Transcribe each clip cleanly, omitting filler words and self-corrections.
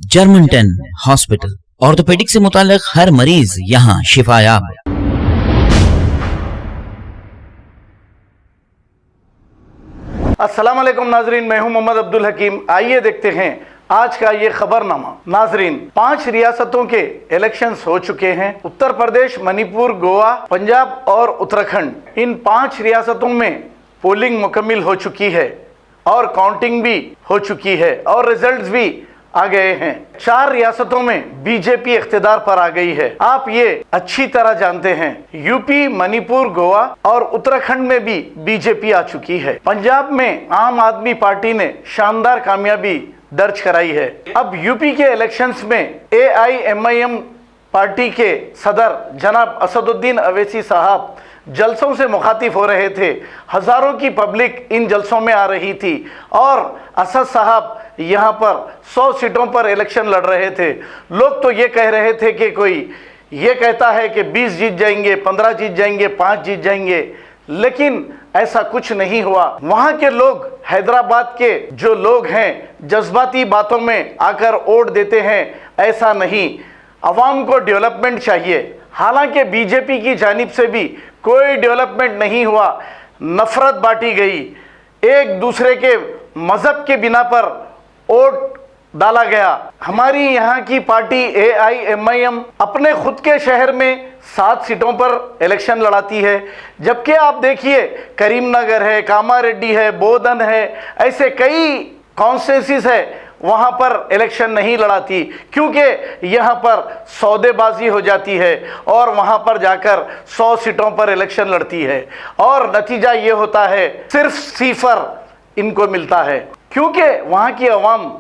German 10 hospital, orthopaedic से मुताल्लिक हर मरीज यहाँ शिफायाब। अस्सलाम वालेकुम नाजरीन, मैं हूं मोहम्मद अब्दुल हकीम। आइए देखते हैं आज का ये खबरनामा। नाजरीन, 5 रियासतों के इलेक्शंस हो चुके हैं। उत्तर प्रदेश, मणिपुर, गोवा, पंजाब और उत्तराखंड, इन 5 रियासतों में पोलिंग मुकम्मिल हो चुकी है और काउंटिंग भी हो चुकी है और रिजल्ट्स भी आ गए हैं। 4 रियासतों में बीजेपी इख्तिदार पर आ गई है। आप ये अच्छी तरह जानते हैं। यूपी, मणिपुर, गोवा और उत्तराखंड में भी बीजेपी आ चुकी है। पंजाब में आम आदमी पार्टी ने शानदार कामयाबी दर्ज कराई है। अब यूपी के इलेक्शंस में AIMIM पार्टी के सदर जनाब असदुद्दीन अवैसी साहब जलसों से मुखातिब हो रहे थे। हजारों की पब्लिक इन जलसों में आ रही थी और असद साहब यहाँ पर 100 सीटों पर इलेक्शन लड़ रहे थे। लोग तो ये कह रहे थे कि कोई ये कहता है कि 20 जीत जाएंगे, 15 जीत जाएंगे, 5 जीत जाएंगे, लेकिन ऐसा कुछ नहीं हुआ। वहाँ के लोग, हैदराबाद के जो लोग हैं, जज्बाती बातों में आकर वोट देते हैं, ऐसा नहीं। अवाम को डेवलपमेंट चाहिए। हालांकि बीजेपी की जानिब से भी कोई डेवलपमेंट नहीं हुआ, नफरत बांटी गई, एक दूसरे के मजहब के बिना पर वोट डाला गया। हमारी यहाँ की पार्टी AIMIM अपने खुद के शहर में 7 सीटों पर इलेक्शन लड़ाती है, जबकि आप देखिए करीमनगर है, कामारेड्डी है, बोधन है, ऐसे कई कॉन्स्टिट्यूंसीज है, वहाँ पर इलेक्शन नहीं लड़ाती, क्योंकि यहाँ पर सौदेबाजी हो जाती है और वहाँ पर जाकर 100 सीटों पर इलेक्शन लड़ती है और नतीजा ये होता है सिर्फ 0 इनको मिलता है। क्योंकि वहाँ की अवाम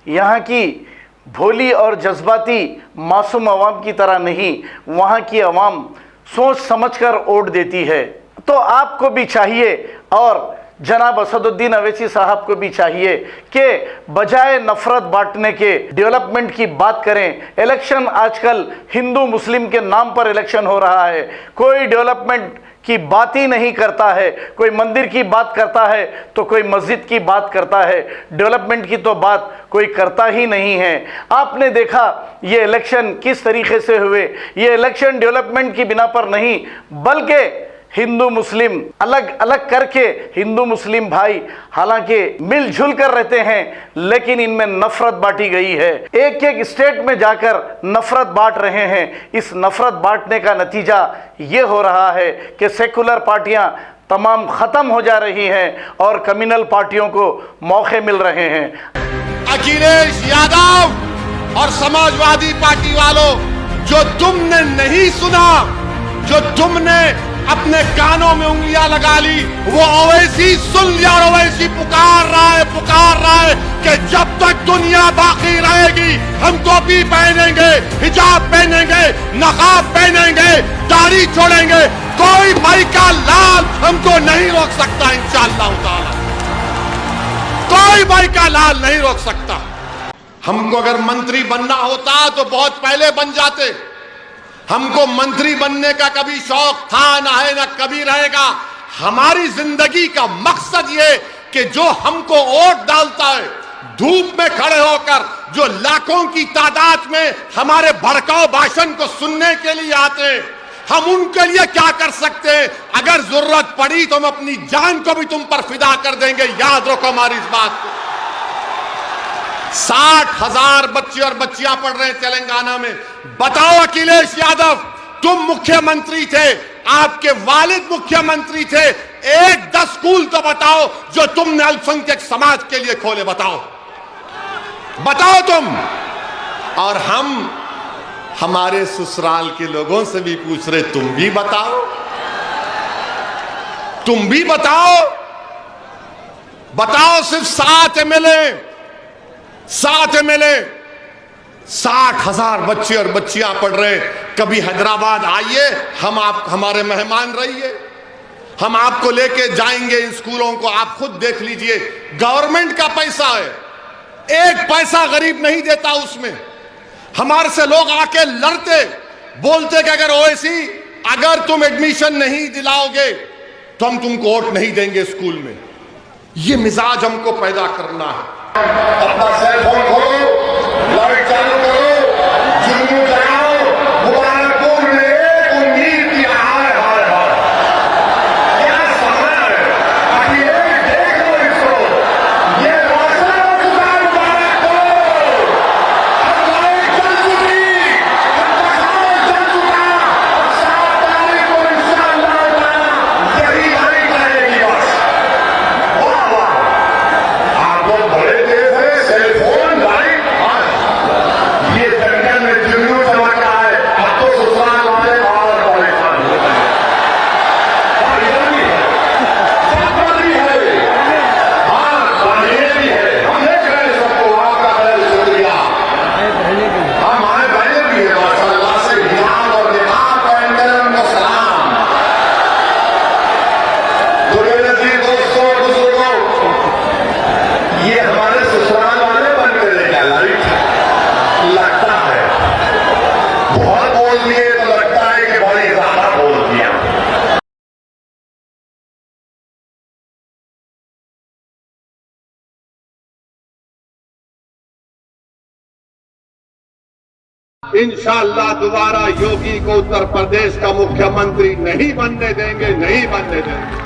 यहाँ की भोली और जज्बाती मासूम अवाम की तरह नहीं, वहाँ की अवाम सोच समझकर वोट देती है। तो आपको भी चाहिए और जनाब असदुद्दीन अवैसी साहब को भी चाहिए कि बजाय नफरत बांटने के डेवलपमेंट की बात करें। इलेक्शन आजकल हिंदू मुस्लिम के नाम पर इलेक्शन हो रहा है, कोई डेवलपमेंट की बात ही नहीं करता है। कोई मंदिर की बात करता है तो कोई मस्जिद की बात करता है, डेवलपमेंट की तो बात कोई करता ही नहीं है। आपने देखा ये इलेक्शन किस तरीके से हुए। ये इलेक्शन डेवलपमेंट की बिना पर नहीं, बल्कि हिंदू मुस्लिम अलग अलग करके, हिंदू मुस्लिम भाई हालांकि मिलजुल कर रहते हैं, लेकिन इनमें नफरत बांटी गई है। एक एक स्टेट में जाकर नफरत बांट रहे हैं। इस नफरत बांटने का नतीजा ये हो रहा है कि सेकुलर पार्टियां तमाम खत्म हो जा रही हैं और कम्युनल पार्टियों को मौके मिल रहे हैं। अखिलेश यादव और समाजवादी पार्टी वालों, जो तुमने नहीं सुना, जो तुमने अपने कानों में उंगलियां लगा ली, वो ओवैसी सुन लिया और ओवैसी पुकार रहा है कि जब तक दुनिया बाकी रहेगी हम टोपी पहनेंगे, हिजाब पहनेंगे, नकाब पहनेंगे, दाढ़ी छोड़ेंगे, कोई भाई का लाल हमको नहीं रोक सकता। इंशाअल्लाह ताला कोई भाई का लाल नहीं रोक सकता। हमको अगर मंत्री बनना होता तो बहुत पहले बन जाते। हमको मंत्री बनने का कभी शौक था ना है ना कभी रहेगा। हमारी जिंदगी का मकसद ये कि जो हमको वोट डालता है, धूप में खड़े होकर जो लाखों की तादाद में हमारे भड़काऊ भाषण को सुनने के लिए आते हैं, हम उनके लिए क्या कर सकते हैं। अगर जरूरत पड़ी तो हम अपनी जान को भी तुम पर फिदा कर देंगे। याद रखो हमारी इस बात को। 60,000 बच्चे और बच्चियां पढ़ रहे हैं तेलंगाना में। बताओ अखिलेश यादव, तुम मुख्यमंत्री थे, आपके वालिद मुख्यमंत्री थे, एक 10 स्कूल तो बताओ जो तुमने अल्पसंख्यक समाज के लिए खोले। बताओ तुम। और हम हमारे ससुराल के लोगों से भी पूछ रहे, तुम भी बताओ, तुम भी बताओ। बताओ सिर्फ 7 MLA 60,000 बच्चे और बच्चियां पढ़ रहे। कभी हैदराबाद आइए, हम आप हमारे मेहमान रहिए, हम आपको लेके जाएंगे इन स्कूलों को। आप खुद देख लीजिए, गवर्नमेंट का पैसा है, एक पैसा गरीब नहीं देता उसमें। हमारे से लोग आके लड़ते, बोलते कि अगर तुम एडमिशन नहीं दिलाओगे तो हम तुमको वोट नहीं देंगे स्कूल में। ये मिजाज हमको पैदा करना है। अपना सेल फोन खोलो, लाइट इंशाअल्लाह दोबारा योगी को उत्तर प्रदेश का मुख्यमंत्री नहीं बनने देंगे, नहीं बनने देंगे।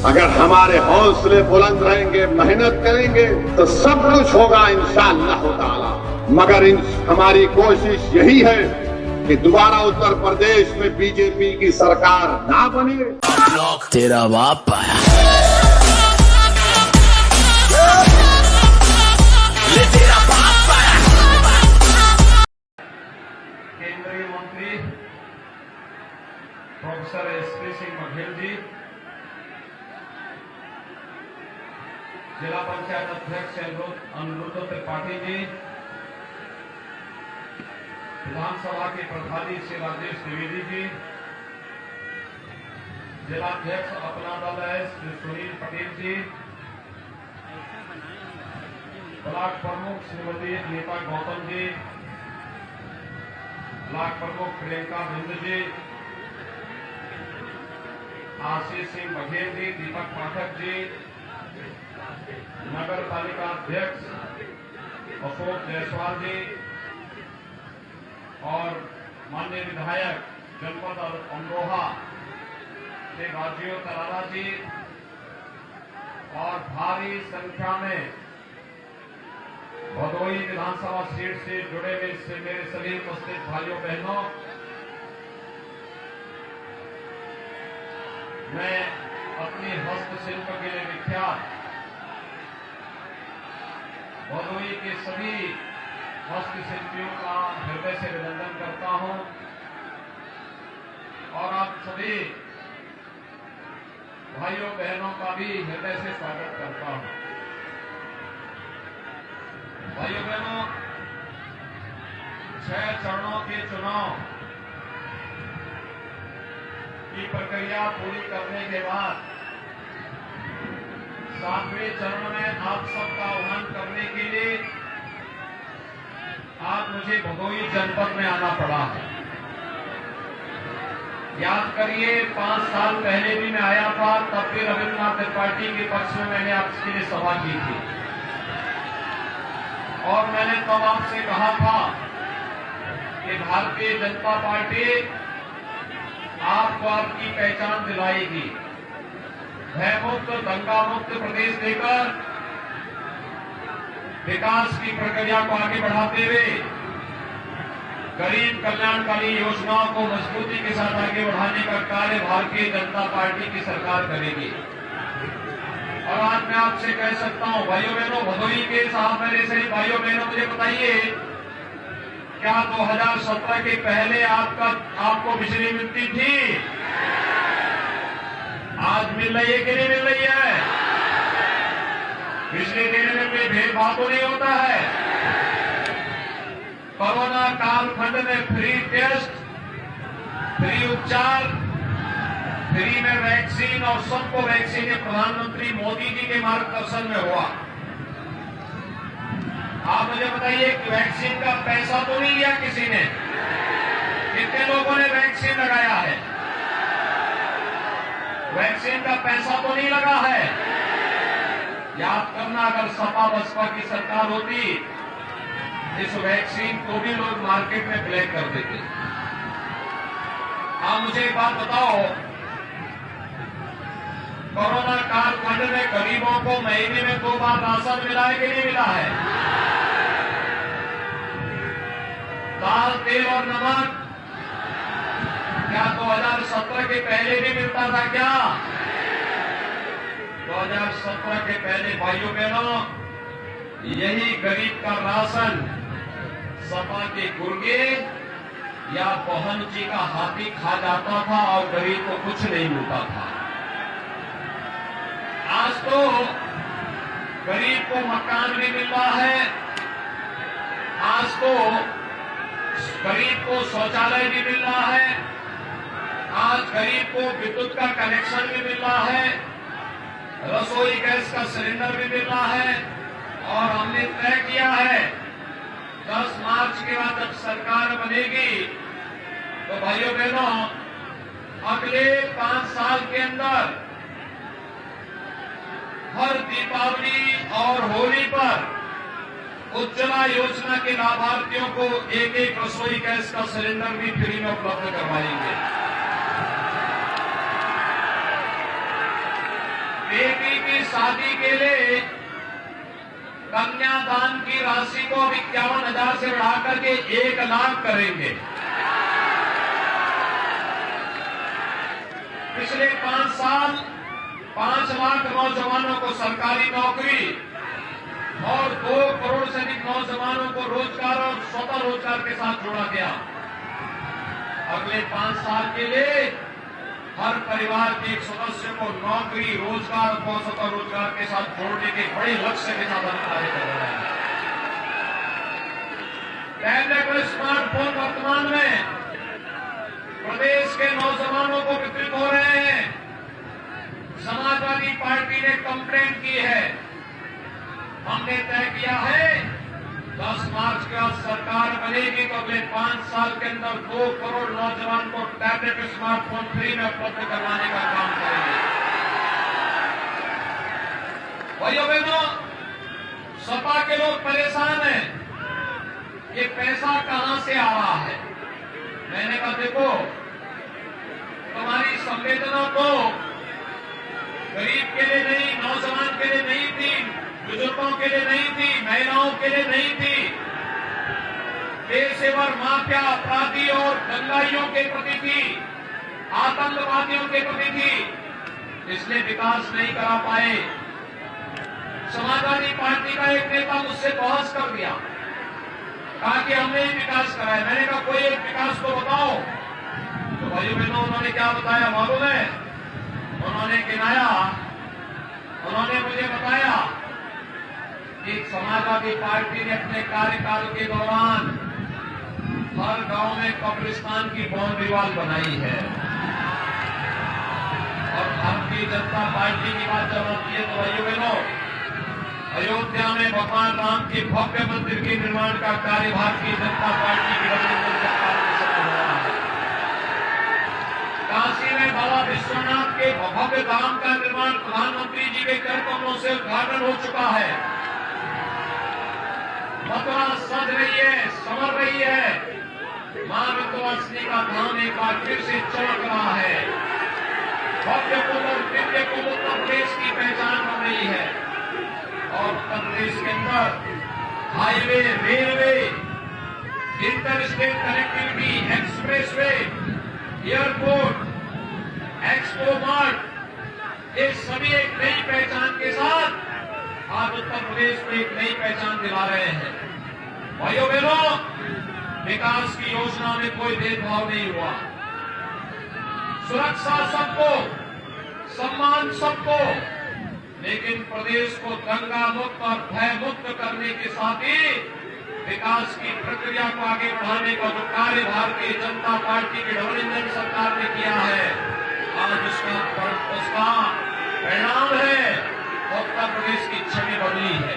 अगर हमारे हौसले बुलंद रहेंगे, मेहनत करेंगे तो सब कुछ होगा इंशाअल्लाह ताला। मगर हमारी कोशिश यही है कि दोबारा उत्तर प्रदेश में बीजेपी की सरकार ना बने। तेरा बाप आया। तेरा बाप आया। केंद्रीय मंत्री प्रोफेसर एसपी सिंह बघेल जी, जिला पंचायत अध्यक्ष अनिरुद्ध त्रिपाठी जी, विधानसभा के प्रभारी श्री राजेश द्विवेदी जी, जिलाध्यक्ष अपना दल है श्री सुनील पटेल जी, ब्लॉक प्रमुख श्रीमती अनीता गौतम जी, ब्लॉक प्रमुख प्रियंका बिंद जी, आशीष सिंह बघेल जी, दीपक पाठक जी, नगर पालिका अध्यक्ष अशोक जायसवाल जी और माननीय विधायक जनपद अमरोहा श्री राजीव तरारा जी और भारी संख्या में भदोही विधानसभा सीट से जुड़े हुए मेरे सभी उपस्थित भाइयों बहनों, मैं अपनी हस्तशिल्प के लिए विख्यात भदोही के सभी हस्तशिल्पियों का हृदय से अभिनंदन करता हूं और आप सभी भाइयों बहनों का भी हृदय से स्वागत करता हूं। भाइयों बहनों, 6 चरणों के चुनाव की प्रक्रिया पूरी करने के बाद 7वें चरण में आप सबका आह्वान करने के लिए आज मुझे भदोही जनपद में आना पड़ा है। याद करिए, 5 साल पहले भी मैं आया था, तब भी रविन्द्रनाथ त्रिपाठी के पक्ष में मैंने आपके लिए सभा की थी और मैंने तब आपसे कहा था कि भारतीय जनता पार्टी आपको आपकी पहचान दिलाएगी, भयमुक्त दंगा मुक्त प्रदेश देकर विकास की प्रक्रिया को आगे बढ़ाते हुए गरीब कल्याणकारी योजनाओं को मजबूती के साथ आगे बढ़ाने का कार्य भारतीय जनता पार्टी की सरकार करेगी। और आज मैं आपसे कह सकता हूं, भाइयों बहनों, भदोही के साथ मेरे सभी भाइयों बहनों, मुझे बताइए, क्या 2017 के पहले आपको बिजली मिलती थी? आज मिल रही है कि नहीं मिल रही है? बिजली देने में कोई भेदभाव तो नहीं होता है। कोरोना कालखंड में फ्री टेस्ट, फ्री उपचार, फ्री में वैक्सीन और सबको वैक्सीन ये प्रधानमंत्री मोदी जी के मार्गदर्शन में हुआ। आप मुझे बताइए कि वैक्सीन का पैसा तो नहीं लिया किसी ने? कितने लोगों ने वैक्सीन लगाया है? वैक्सीन का पैसा तो नहीं लगा है। याद करना, अगर सपा बसपा की सरकार होती, इस वैक्सीन को भी लोग मार्केट में ब्लैक कर देते। आप मुझे एक बात बताओ, कोरोना कालखंड में गरीबों को महीने में 2 बार राशन मिला है कि नहीं मिला है? दाल, तेल और नमक क्या 2017 के पहले भी मिलता था क्या? 2017 के पहले भाइयों बहनों, यही गरीब का राशन सपा के गुर्गे या बहन जी का हाथी खा जाता था और गरीब को कुछ नहीं मिलता था। आज तो गरीब को मकान भी मिल रहा है, आज तो गरीब को शौचालय भी मिल रहा है, आज गरीब को विद्युत का कनेक्शन भी मिल रहा है, रसोई गैस का सिलेंडर भी मिल रहा है। और हमने तय किया है 10 मार्च के बाद जब सरकार बनेगी तो भाइयों बहनों, अगले 5 साल के अंदर हर दीपावली और होली पर उज्ज्वला योजना के लाभार्थियों को एक एक रसोई गैस का सिलेंडर भी फ्री में उपलब्ध करवाएंगे। बेटी की शादी के लिए कन्यादान की राशि को 51,000 से बढ़ाकर के 1 लाख करेंगे। पिछले 5 साल 5 लाख नौजवानों को सरकारी नौकरी और 2 करोड़ से अधिक नौजवानों को रोजगार और स्वतः रोजगार के साथ जोड़ा गया। अगले 5 साल के लिए हर परिवार के एक सदस्य को नौकरी, रोजगार और स्वतः रोजगार के साथ जोड़ने के बड़े लक्ष्य के साथ हम कार्य कर रहे हैं। टैबलेट और स्मार्टफोन वर्तमान में प्रदेश के नौजवानों को वितरित हो रहे हैं। समाजवादी पार्टी ने कंप्लेंट की है। हमने तय किया है 10 मार्च के बाद सरकार बनेगी तो अगले 5 साल के अंदर 2 करोड़ नौजवान को टैबलेट स्मार्टफोन फ्री में उपलब्ध करवाने का काम करेंगे। भाइयों बहनों, सपा के लोग परेशान हैं, ये पैसा कहां से आ रहा है। मैंने कहा देखो, तुम्हारी संवेदना तो गरीब के लिए नहीं, नौजवान के लिए नहीं थी, बुजुर्गों के लिए नहीं थी, महिलाओं के लिए नहीं थी, पेशेवर माफिया अपराधी और दंगाइयों के प्रति थी, आतंकवादियों के प्रति थी। इसलिए विकास नहीं करा पाए। समाजवादी पार्टी का एक नेता मुझसे बहस कर दिया, कहा कि हमने ही विकास कराया। मैंने कहा कोई एक विकास को बताओ। तो भाइयों बहनों, उन्होंने क्या बताया मालूम है? उन्होंने गिनाया, उन्होंने मुझे बताया कि समाजवादी पार्टी ने अपने कार्यकाल के दौरान हर गांव में कब्रिस्तान की बाउंड्री वॉल बनाई है। और भारतीय जनता पार्टी की बात जब आती है तो भाइयों बहनों, अयोध्या में भगवान राम के भव्य मंदिर के निर्माण का कार्य भारतीय जनता पार्टी की गठबंधन सरकार के समय हो रहा है। काशी में बाबा विश्वनाथ के भव्य धाम का निर्माण प्रधानमंत्री जी के कर कमलों से उद्घाटन हो चुका है। मथुरा सज रही है, संवर रही है। मां विंध्यवासिनी का धाम एक बार फिर से चमक रहा है। भव्य कुंभ और दिव्य कुंभ उत्तर प्रदेश की पहचान बन रही है। और उत्तर प्रदेश के अंदर highway, railway, inter state connectivity, expressway, airport, expo mart, ये सभी एक नई पहचान के साथ आज उत्तर प्रदेश में एक नई पहचान दिला रहे हैं। भाइयों बहनों, विकास की योजना में कोई भेदभाव नहीं हुआ। सुरक्षा सबको, सम्मान सबको, लेकिन प्रदेश को दंगा मुक्त और भय मुक्त करने के साथ ही विकास की प्रक्रिया को आगे बढ़ाने का जो कार्य भारतीय जनता पार्टी की गठबंधन सरकार ने किया है, आज उसका परिणाम है। उत्तर प्रदेश की छवि बदली है।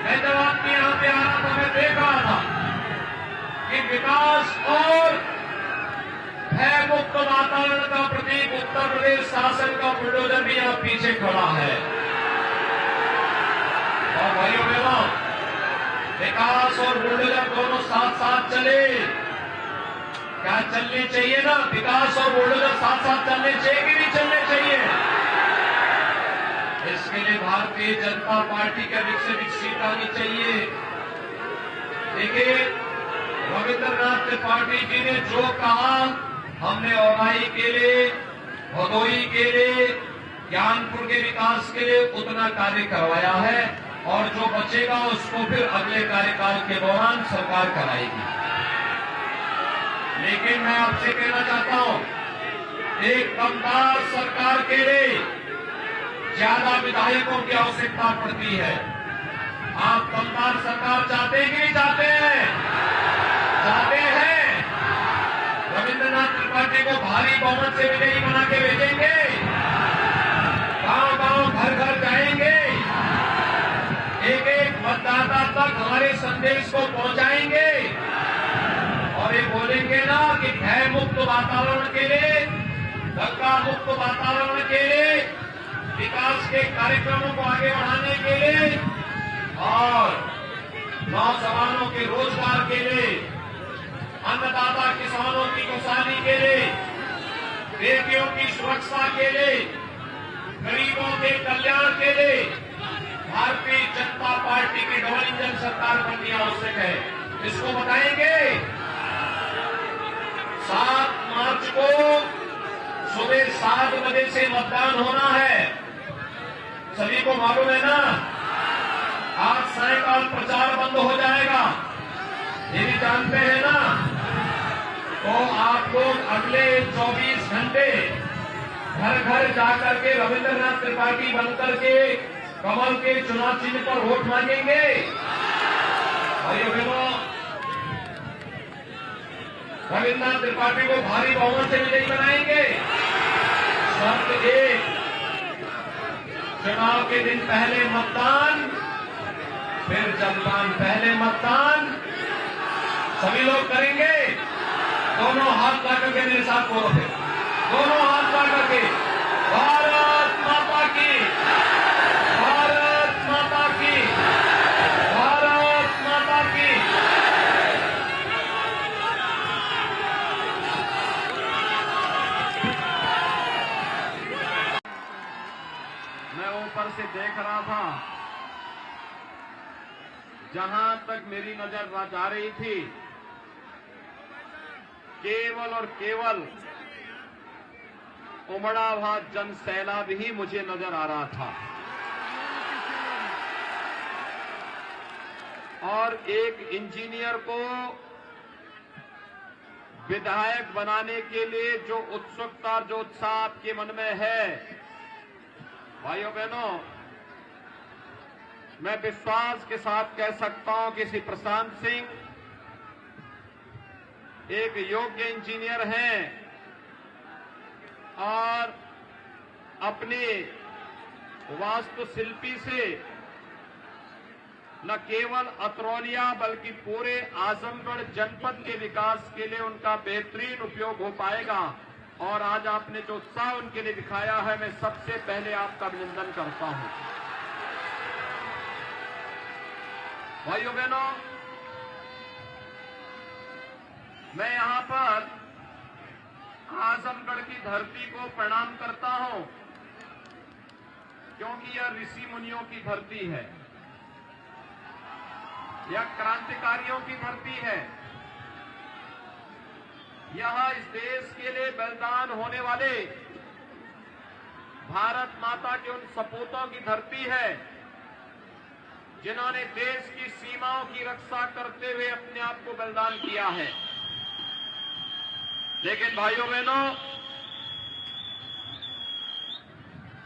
मैं जब आपके यहां पे आ रहा था, मैं देख रहा था कि विकास और भय मुक्त वातावरण का प्रतीक उत्तर प्रदेश शासन का बुलडोजर भी यहां पीछे खड़ा है। और भाइयों बहनों, विकास और बुलडोजर दोनों साथ साथ चले। क्या चलने चाहिए ना? विकास और बुलडोजर साथ साथ चलने चाहिए कि नहीं चलने चाहिए? इसके लिए भारतीय जनता पार्टी के अधिक से अधिक सीट आनी चाहिए। देखिए, रविंद्रनाथ त्रिपाठी जी ने जो कहा, हमने औराई के लिए, भदोई के लिए, ज्ञानपुर के विकास के लिए उतना कार्य करवाया है। और जो बचेगा उसको फिर अगले कार्यकाल के दौरान सरकार कराएगी। लेकिन मैं आपसे कहना चाहता हूं, एक दमदार सरकार के लिए ज्यादा विधायकों की आवश्यकता पड़ती है। आप दमदार सरकार चाहते हैं कि नहीं चाहते हैं? चाहते हैं। रविंद्रनाथ त्रिपाठी को भारी बहुमत से विजयी बना के भेजेंगे, गांव-गांव, घर-घर जाएंगे, एक एक मतदाता तक हमारे संदेश को पहुंचाएंगे और ये बोलेंगे ना कि भय मुक्त वातावरण के लिए, दंगा मुक्त वातावरण के लिए, विकास के कार्यक्रमों को आगे बढ़ाने के लिए और नौजवानों के रोजगार के लिए, अन्नदाता किसानों की खुशहाली के लिए, बेटियों की सुरक्षा के लिए, गरीबों के कल्याण के लिए भारतीय जनता पार्टी की डबल इंजन सरकार बननी आवश्यक है। इसको बताएंगे। 7 मार्च को सुबह 7 बजे से मतदान होना है, सभी को मालूम है ना। आज सायकाल प्रचार बंद हो जाएगा, ये भी जानते हैं ना। तो आप लोग अगले 24 घंटे घर घर जाकर के रविंद्रनाथ त्रिपाठी बनकर के कमल के चुनाव चिन्ह पर वोट मांगेंगे। भाइयों बहनों, रविंद्रनाथ त्रिपाठी को भारी बहुमत से विजयी बनाएंगे। शर्त एक, चुनाव के दिन पहले मतदान, फिर जलपान, पहले मतदान सभी लोग करेंगे। दोनों हाथ ला करके मेरे साथ बोलो, फिर दोनों हाथ ला करके भारत माता की, भारत माता की, भारत माता की। मैं ऊपर से देख रहा था, जहां तक मेरी नजर जा रही थी, केवल और केवल उमड़ा हुआ जन सैलाब ही मुझे नजर आ रहा था। और एक इंजीनियर को विधायक बनाने के लिए जो उत्सुकता और जो उत्साह आपके मन में है, भाइयों बहनों, मैं विश्वास के साथ कह सकता हूं कि श्री प्रशांत सिंह एक योग्य इंजीनियर हैं और अपने वास्तुशिल्पी से न केवल अतरौलिया बल्कि पूरे आजमगढ़ जनपद के विकास के लिए उनका बेहतरीन उपयोग हो पाएगा। और आज आपने जो उत्साह उनके लिए दिखाया है, मैं सबसे पहले आपका अभिनंदन करता हूं। भाइयों बहनों, मैं यहां पर आजमगढ़ की धरती को प्रणाम करता हूं, क्योंकि यह ऋषि मुनियों की धरती है, यह क्रांतिकारियों की धरती है, यह इस देश के लिए बलिदान होने वाले भारत माता के उन सपूतों की धरती है, जिन्होंने देश की सीमाओं की रक्षा करते हुए अपने आप को बलिदान किया है। लेकिन भाइयों बहनों,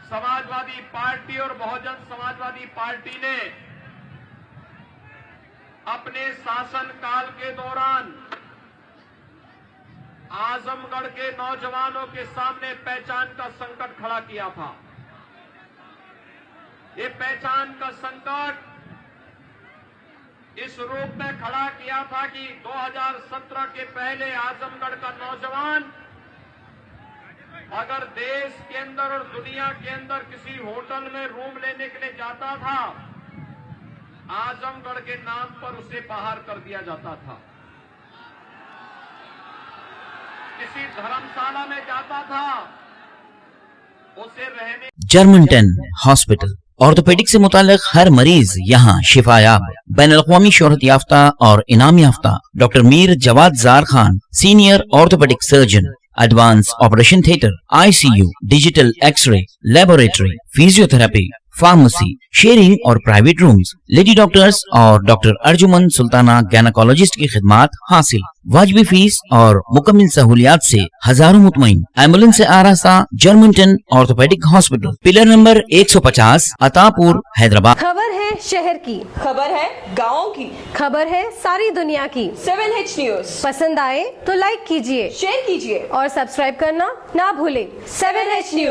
समाजवादी पार्टी और बहुजन समाजवादी पार्टी ने अपने शासन काल के दौरान आजमगढ़ के नौजवानों के सामने पहचान का संकट खड़ा किया था। ये पहचान का संकट इस रूप में खड़ा किया था कि 2017 के पहले आजमगढ़ का नौजवान अगर देश के अंदर और दुनिया के अंदर किसी होटल में रूम लेने के लिए जाता था, आजमगढ़ के नाम पर उसे बाहर कर दिया जाता था। किसी धर्मशाला में जाता था, उसे रहने। जर्मनटन हॉस्पिटल ऑर्थोपेडिक से मुताल्लिक हर मरीज यहाँ शिफायाब। बैनुल-अक़वामी शोहरत याफ्ता और इनाम याफ्ता doctor Mir Jawad Jar Khan, senior orthopaedic surgeon, advance operation theatre, ICU, digital x ray, laboratory, physiotherapy, pharmacy, sharing और प्राइवेट रूम्स, लेडी डॉक्टर्स और डॉक्टर अर्जुमन सुल्ताना गैनकोलॉजिस्ट की खिदमात हासिल। वाजिबी फीस और मुकम्मल सहूलियात से हजारों मुतमईन। एम्बुलेंस से आरास्ता Germanten orthopaedic hospital, pillar number 150, Attapur, Hyderabad. खबर है शहर की, खबर है गाँव की, खबर है सारी दुनिया की। 7H न्यूज पसंद आए तो लाइक कीजिए, शेयर कीजिए और सब्सक्राइब करना ना भूले। 7H news.